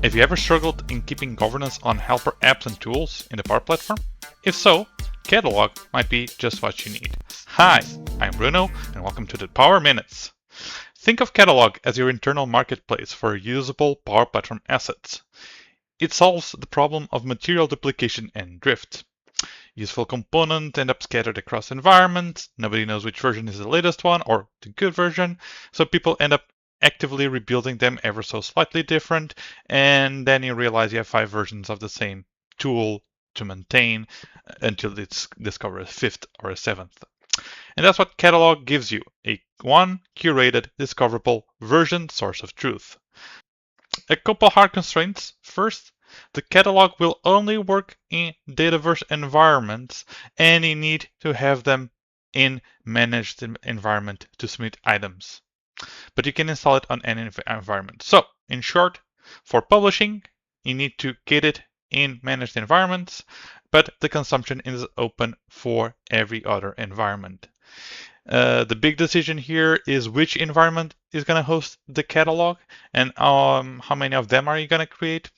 Have you ever struggled in keeping governance on helper apps and tools in the Power Platform? If so, Catalog might be just what you need. Hi, I'm Bruno, and welcome to the Power Minutes. Think of Catalog as your internal marketplace for usable Power Platform assets. It solves the problem of material duplication and drift. Useful components end up scattered across environments. Nobody knows which version is the latest one or the good version, so people end up actively rebuilding them ever so slightly different, and then you realize you have 5 versions of the same tool to maintain until it's discovered a 5th or a 7th. And that's what Catalog gives you, a one curated, discoverable version source of truth. A couple hard constraints. First, the catalog will only work in Dataverse environments, and you need to have them in managed environment to submit items. But you can install it on any environment. So, in short, for publishing, you need to get it in managed environments, but the consumption is open for every other environment. The big decision here is which environment is going to host the catalog and how many of them are you going to create.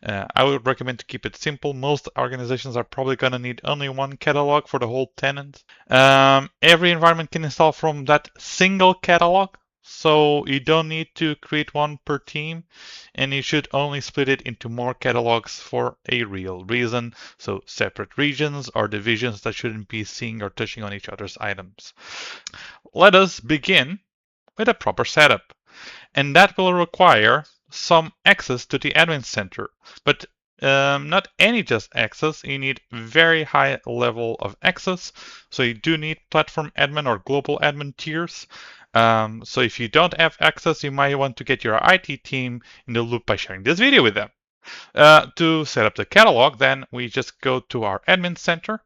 I would recommend to keep it simple. Most organizations are probably going to need only one catalog for the whole tenant. Every environment can install from that single catalog, so you don't need to create one per team, and you should only split it into more catalogs for a real reason, so separate regions or divisions that shouldn't be seeing or touching on each other's items. Let us begin with a proper setup, and that will require some access to the admin center, but not any just access. You need very high level of access, so you do need platform admin or global admin tiers. So if you don't have access, you might want to get your IT team in the loop by sharing this video with them. To set up the catalog, then we just go to our admin center,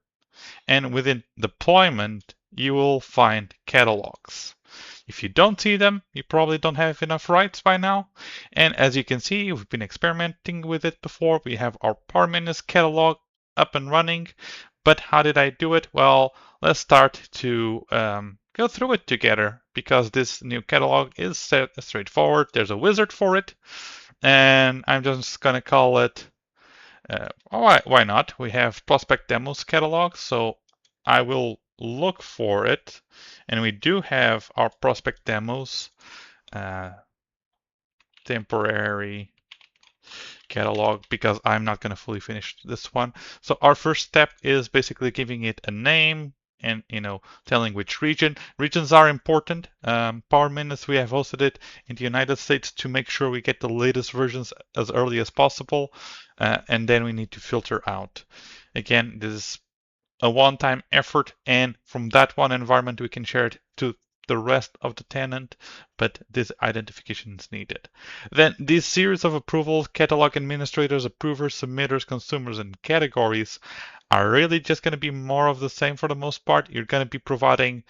and within deployment, you will find catalogs. If you don't see them, you probably don't have enough rights by now. And as you can see, we've been experimenting with it before. We have our Power Minutes catalog up and running. But how did I do it? Well, let's start to go through it together, because this new catalog is straightforward. There's a wizard for it. And I'm just going to call it, why not? We have Prospect Demos catalog. So I will look for it, and we do have our prospect demos temporary catalog, because I'm not going to fully finish this one. So our first step is basically giving it a name and telling which region. Regions are important. Power Minutes, we have hosted it in the United States to make sure we get the latest versions as early as possible, and then we need to filter out. Again, this is a one-time effort, and from that one environment we can share it to the rest of the tenant, but this identification is needed. Then this series of approvals, catalog administrators, approvers, submitters, consumers, and categories are really just going to be more of the same for the most part. You're going to be providing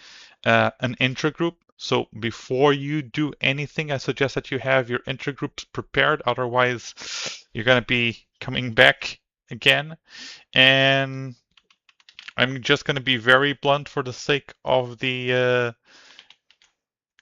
an intragroup. So before you do anything, I suggest that you have your intragroups prepared. Otherwise, you're going to be coming back again. And I'm just going to be very blunt for the sake of the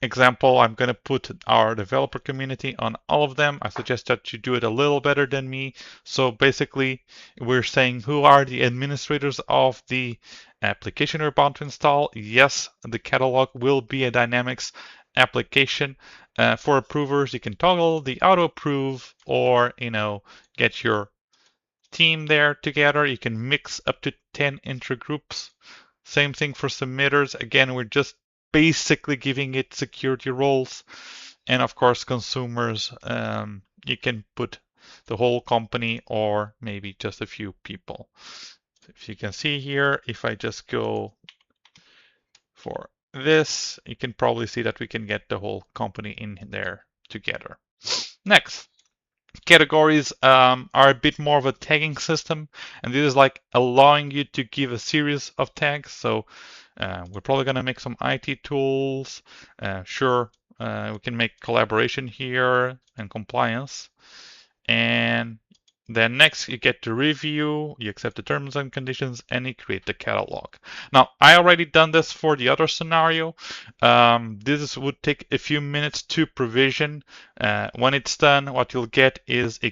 example. I'm going to put our developer community on all of them. I suggest that you do it a little better than me. So basically, we're saying who are the administrators of the application we're about to install. Yes, the catalog will be a Dynamics application. For approvers, you can toggle the auto approve, or get your team there together. You can mix up to 10 intragroups. Same thing for submitters. Again, we're just basically giving it security roles. And of course, consumers, you can put the whole company or maybe just a few people. If you can see here, if I just go for this, you can probably see that we can get the whole company in there together. Next. Categories are a bit more of a tagging system, and this is like allowing you to give a series of tags. So we're probably going to make some IT tools. Sure, we can make collaboration here and compliance. And Then next, you get to review, you accept the terms and conditions, and you create the catalog. Now, I already done this for the other scenario. This would take a few minutes to provision. When it's done, what you'll get is a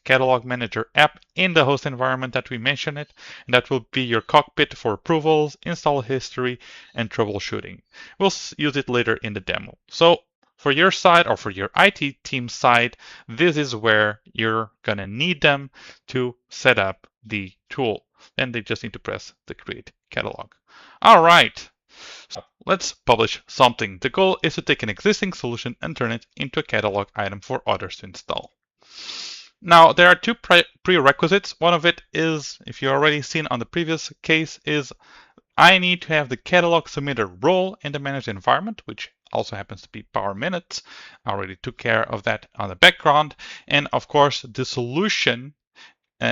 catalog manager app in the host environment that we mentioned it, and that will be your cockpit for approvals, install history, and troubleshooting. We'll use it later in the demo. So for your side or for your IT team side, this is where you're going to need them to set up the tool. Then they just need to press the create catalog. All right, so let's publish something. The goal is to take an existing solution and turn it into a catalog item for others to install. Now, there are two prerequisites. One of it is, if you already seen on the previous case, is I need to have the catalog submitter role in the managed environment, which also happens to be Power Minutes. I already took care of that on the background. And of course, the solution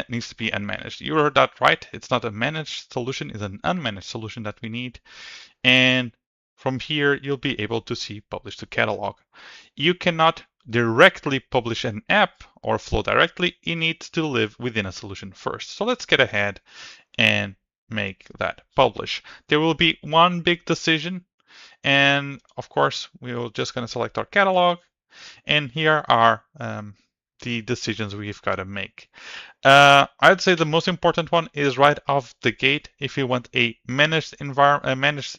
needs to be unmanaged. You heard that right. It's not a managed solution, it's an unmanaged solution that we need. And from here, you'll be able to see publish to catalog. You cannot directly publish an app or flow directly. It needs to live within a solution first. So let's get ahead and make that publish. There will be one big decision, and of course we're just going to select our catalog, and here are the decisions we've got to make. I'd say the most important one is right off the gate. If you want a managed environment, managed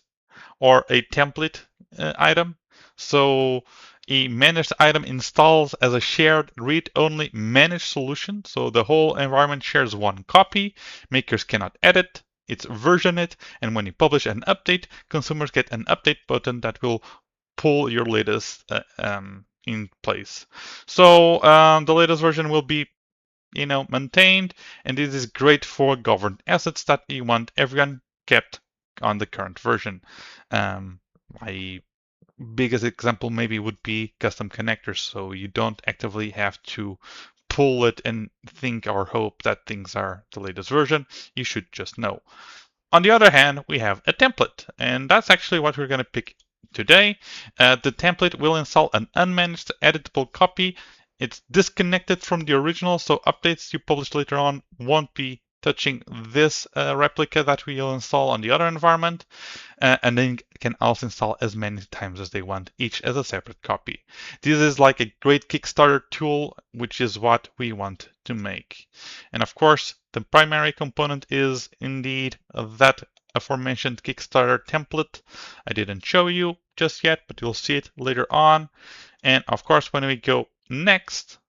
or a template item, so a managed item installs as a shared read-only managed solution. So the whole environment shares one copy. Makers cannot edit. It's version it. And when you publish an update, consumers get an update button that will pull your latest in place. So the latest version will be maintained. And this is great for governed assets that you want everyone kept on the current version. My biggest example maybe would be custom connectors, so you don't actively have to pull it and think or hope that things are the latest version. You should just know. On the other hand, we have a template, and that's actually what we're going to pick today. The template will install an unmanaged editable copy. It's disconnected from the original, so updates you publish later on won't be touching this replica that we'll install on the other environment, and then can also install as many times as they want, each as a separate copy. This is like a great Kickstarter tool, which is what we want to make. And of course, the primary component is indeed that aforementioned Kickstarter template. I didn't show you just yet, but you'll see it later on. And of course, when we go next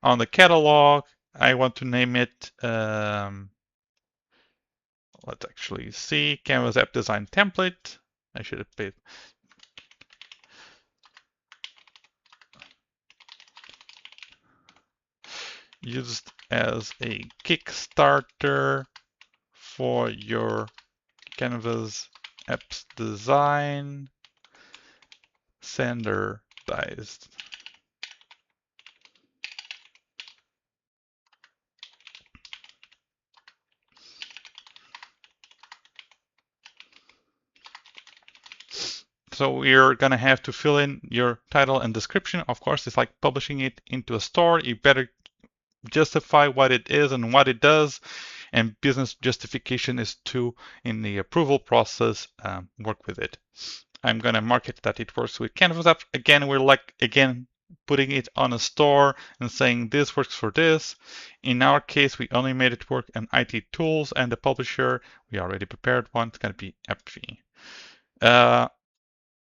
on the catalog, I want to name it, let's actually see, Canvas App Design Template. I should have paid. Used as a Kickstarter for your Canvas apps design, standardized. So we're going to have to fill in your title and description. Of course, it's like publishing it into a store. You better justify what it is and what it does. And business justification is to, in the approval process, work with it. I'm going to mark it that it works with Canvas apps. Again, we're putting it on a store and saying this works for this. In our case, we only made it work on IT tools, and the publisher, we already prepared one. It's going to be Appfie.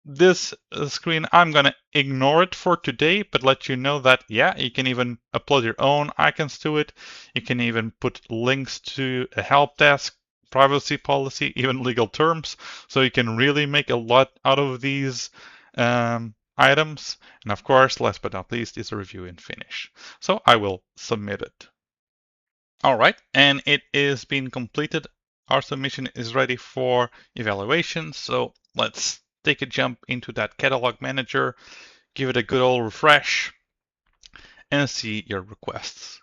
This screen, I'm going to ignore it for today, but let you know that, yeah, you can even upload your own icons to it. You can even put links to a help desk, privacy policy, even legal terms. So you can really make a lot out of these items. And of course, last but not least, is a review and finish. So I will submit it. All right, and it is being completed. Our submission is ready for evaluation. So let's take a jump into that catalog manager, give it a good old refresh, and see your requests.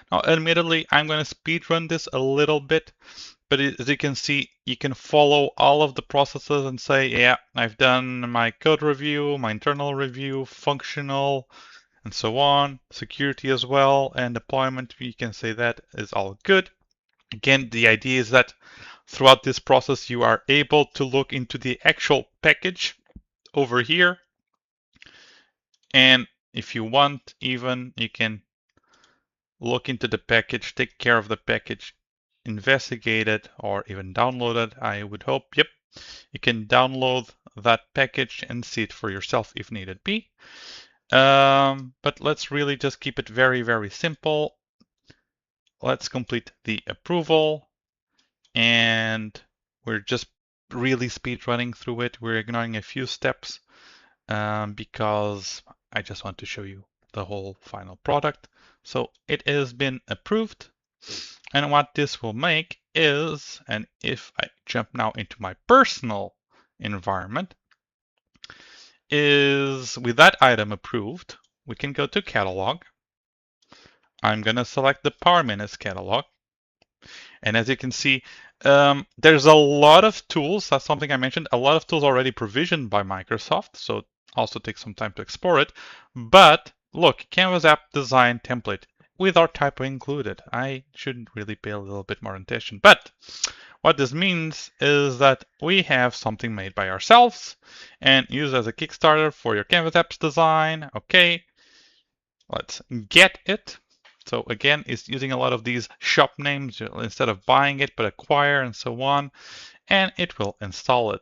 Now, admittedly, I'm going to speed run this a little bit, but as you can see, you can follow all of the processes and say, yeah, I've done my code review, my internal review, functional, and so on. Security as well, and deployment, we can say that is all good. Again, the idea is that throughout this process, you are able to look into the actual package over here. And if you want, even you can look into the package, take care of the package, investigate it, or even download it. I would hope, yep, you can download that package and see it for yourself if needed be. But let's really just keep it very, very simple. Let's complete the approval, and we're just really speed running through it. We're ignoring a few steps because I just want to show you the whole final product. So it has been approved. And what this will make is, and if I jump now into my personal environment, is with that item approved, we can go to catalog. I'm going to select the Power Minutes catalog. And as you can see, there's a lot of tools. That's something I mentioned. A lot of tools already provisioned by Microsoft. So it also takes some time to explore it. But look, Canvas app design template with our typo included. I shouldn't really pay a little bit more attention. But what this means is that we have something made by ourselves and used as a Kickstarter for your Canvas apps design. Okay, let's get it. So again, it's using a lot of these shop names instead of buying it, but acquire and so on, and it will install it.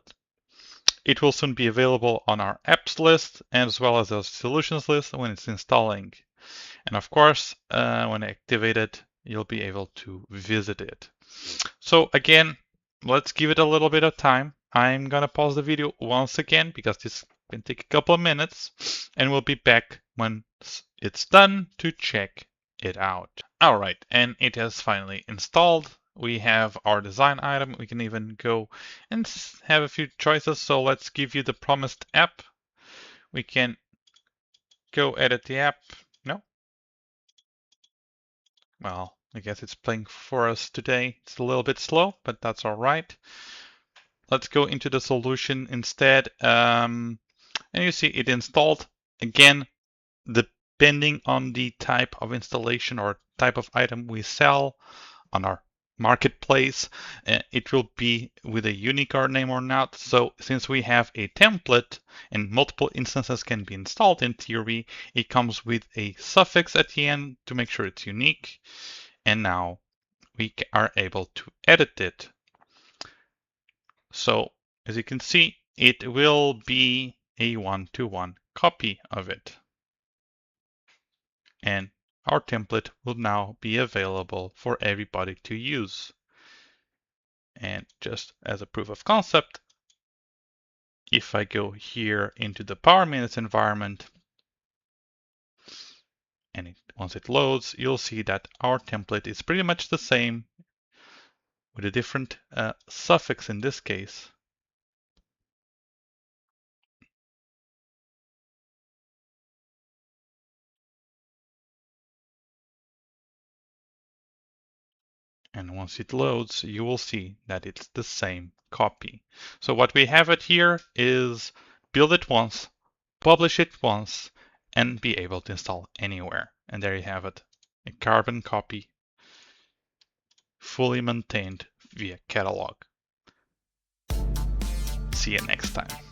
It will soon be available on our apps list as well as the solutions list when it's installing. And of course, when activated, you'll be able to visit it. So again, let's give it a little bit of time. I'm gonna pause the video once again because this can take a couple of minutes, and we'll be back when it's done to check it out. All right, and it has finally installed. We have our design item. We can even go and have a few choices. So let's give you the promised app. We can go edit the app. No? Well, I guess it's playing for us today. It's a little bit slow, but that's all right. Let's go into the solution instead. And you see it installed. Again, depending on the type of installation or type of item we sell on our marketplace, it will be with a unique name or not. So since we have a template and multiple instances can be installed, in theory, it comes with a suffix at the end to make sure it's unique. And now we are able to edit it. So as you can see, it will be a one-to-one copy of it. And our template will now be available for everybody to use. And just as a proof of concept, if I go here into the Power Minutes environment, and once it loads, you'll see that our template is pretty much the same with a different suffix in this case. And once it loads, you will see that it's the same copy. So what we have it here is build it once, publish it once, and be able to install anywhere. And there you have it, a carbon copy, fully maintained via catalog. See you next time.